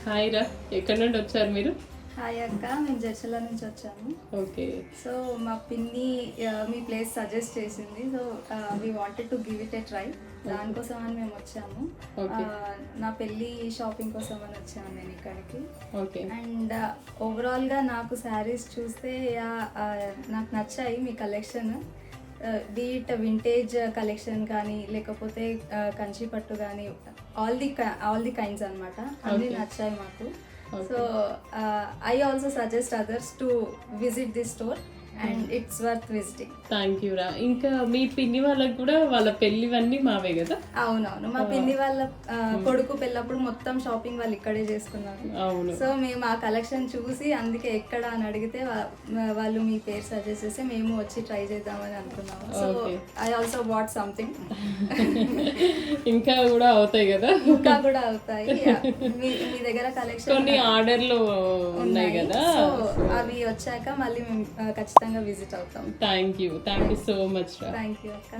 Hi రా, ఎక్కడి నుండి వచ్చారు మీరు? హాయ్ అక్క, మేము జడ్చర్ల నుంచి వచ్చాము. ఓకే. సో మా పిన్ని మీ ప్లేస్ సజెస్ట్ చేసింది. So we wanted to give it A try. దానికోసం అని మేము వచ్చాము. నా పెళ్ళి షాపింగ్ కోసం అని వచ్చాను నేను ఇక్కడికి. ఓకే. అండ్ ఓవరాల్గా నాకు శారీస్ చూస్తే నాకు నచ్చాయి మీ కలెక్షన్. బీట్ వింటేజ్ కలెక్షన్ కానీ లేకపోతే కంచి పట్టు కానీ ఆల్ ది కైండ్స్ అనమాట, అన్నీ నచ్చాయి మాకు. So I also suggest others to visit this store and it's worth visiting. Thank you రా. ఇంకా మీ పిన్ని వాళ్ళకి కూడా వాళ్ళ పెళ్ళివన్నీ మావే కదా? అవునవును, మా పిన్ని వాళ్ళ కొడుకు పెళ్ళప్పుడు మొత్తం షాపింగ్ వాళ్ళు ఇక్కడే చేసుకున్నారు. అవును. సో మేము ఆ కలెక్షన్ చూసి అందుకే ఎక్కడ అని అడిగితే వాళ్ళు మీ పేరు సజెస్ట్ చేసి మేము వచ్చి ట్రై చేద్దామని అనుకున్నాము. So I also what something. ఇంకా కూడా అవుతాయి కదా? ఇంకా కూడా అవుతాయి. మీ దగ్గర కలెక్షన్ కొన్ని ఆర్డర్లు ఉన్నాయి కదా, అవి వచ్చాక మళ్ళీ మేము ఖచ్చితంగా విజిట్ అవుతాం. థ్యాంక్ యూ సో మచ్ రా. థ్యాంక్ యూ అక్క.